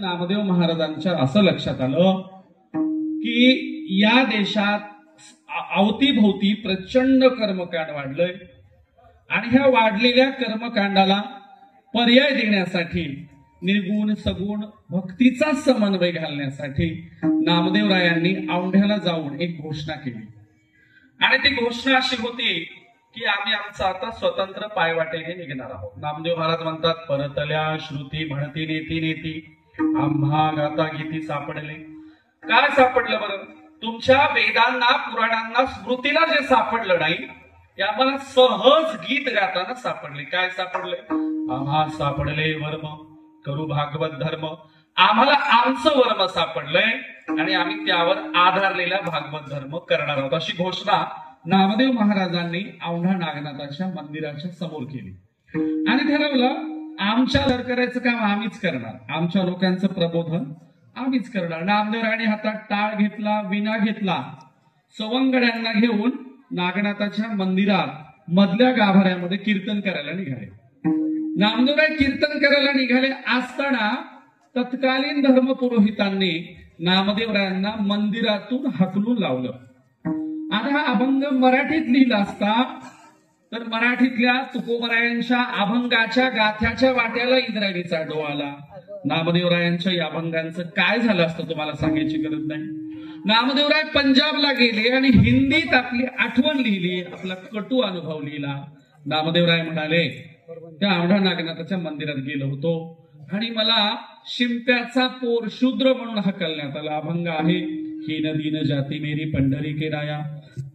नामदेव महाराजांच्या असं लक्षात आलं की या देशात अवतीभोवती प्रचंड कर्मकांड वाढलंय आणि ह्या वाढलेल्या कर्मकांडाला पर्याय देण्यासाठी निर्गुण सगुण भक्तीचा समन्वय घालण्यासाठी नामदेवरायांनी औंढ्याला जाऊन एक घोषणा केली आणि ती घोषणा अशी होती की आम्ही आमचा आता स्वतंत्र पायवाटेने निघणार आहोत. नामदेव महाराज म्हणतात, परतल्या श्रुती म्हणती नेती नेती आम्हा गाता गीती सापडले. काय सापडलं बरं? तुमच्या वेदांना पुराणांना स्मृतीला जे सापडलं नाही ते आम्हाला सहज गीत गाताना सापडले. काय सापडले? आम्हा सापडले वर्म करू भागवत धर्म. आम्हाला आमचं वर्म सापडलंय आणि आम्ही त्यावर आधारलेला भागवत धर्म करणार आहोत, अशी घोषणा नामदेव महाराजांनी औंढा नागनाथाच्या मंदिराच्या समोर केली आणि ठरवलं आमच्या घर करायचं काम आम्हीच करणार, आमच्या लोकांचं प्रबोधन आम्हीच करणार. नामदेवरायांनी हातात टाळ घेतला, विना घेतला, सवंगड्यांना घेऊन नागनाथाच्या मंदिरात मधल्या गाभाऱ्यामध्ये कीर्तन करायला निघाले. नामदेवराय कीर्तन करायला निघाले असताना तत्कालीन धर्मपुरोहितांनी नामदेवरायांना मंदिरातून हाकलून लावलं. आता हा अभंग मराठीत लिहिला असता तर मराठीतल्या तुकोबरायांच्या अभंगाच्या गाथ्याच्या वाट्याला इंद्रायणीचा डोळा आला. नामदेवरायांच्या या अभंगांचं काय झालं असतं तुम्हाला सांगायची गरज नाही. नामदेवराय पंजाबला गेले आणि हिंदीत आपली आठवण लिहिली, आपला कटू अनुभव लिहिला. नामदेवराय म्हणाले, त्या औंढा नागनाथाच्या मंदिरात गेलो होतो आणि मला शिंप्याचा पोर शूद्र म्हणून हकलण्यात आला. अभंग आहे, ही नदी न जाती मेरी पंढरी के राया,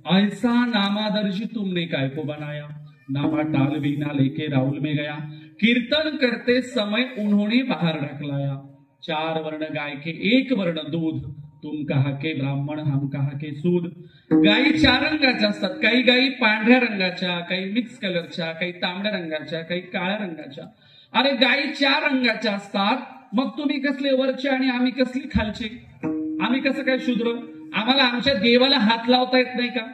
ऐसा नामादर्शी तुमने काय को बनाया, नामा टाल बिना लेके राहुल में गया, कीर्तन करते समय उन्होंने बाहर ढकलाया, चार वर्ण गाय के एक वर्ण दूध, तुम कहा के ब्राह्मण हम कहा के सूद. गायी चार रंगाच्या असतात, काही गायी पांढऱ्या रंगाच्या, काही मिक्स कलरच्या, काही तांबड्या रंगाच्या, काही काळ्या रंगाच्या. अरे गायी चार रंगाच्या असतात, मग तुम्ही कसले वरचे आणि आम्ही कसली खालचे? आम्ही कसं काय शूद्र? आम्हाला आमच्या देवाला हात लावता येत नाही का?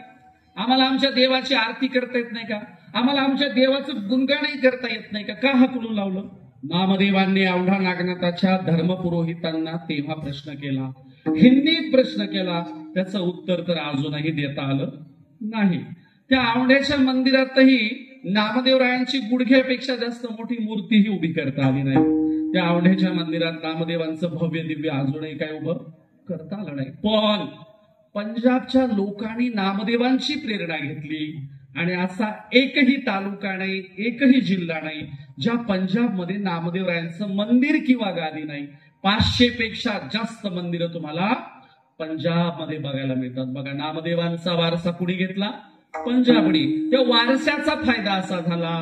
आम्हाला आमच्या देवाची आरती करता येत नाही का? आम्हाला आमच्या देवाचं गुणगानही करता येत नाही का? का हाकलून लावलं? नामदेवांनी औंढा नागनाथाच्या धर्मपुरोहितांना तेव्हा प्रश्न केला, हिंदीत प्रश्न केला, त्याचं उत्तर तर अजूनही देता आलं नाही. त्या औंढ्याच्या मंदिरातही नामदेवरायांची गुडघ्यापेक्षा जास्त मोठी मूर्तीही उभी करता आली नाही. त्या औंढ्याच्या मंदिरात नामदेवांचं भव्य दिव्य अजूनही काय उभं करता आलं नाही. पण पंजाबच्या लोकांनी नामदेवांची प्रेरणा घेतली आणि असा एकही तालुका नाही, एकही जिल्हा नाही ज्या पंजाबमध्ये नामदेवरायांचं मंदिर किंवा गादी नाही. 500 पेक्षा जास्त मंदिरं तुम्हाला पंजाबमध्ये बघायला मिळतात. बघा, नामदेवांचा वारसा कुणी घेतला? पंजाबनी. त्या वारशाचा फायदा असा झाला,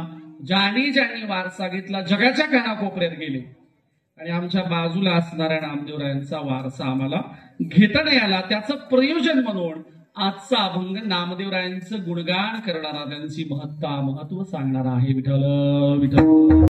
ज्यांनी ज्यांनी वारसा घेतला जगाच्या कानाकोपऱ्यात गेले आणि आमच्या बाजूला असणाऱ्या नामदेवरायांचा वारसा आम्हाला घेता नाही आला. त्याचं प्रयोजन म्हणून आजचा अभंग नामदेवरायांचं गुणगान करणारा, त्यांची महत्ता महत्व सांगणारा आहे. विठ्ठल विठ्ठल.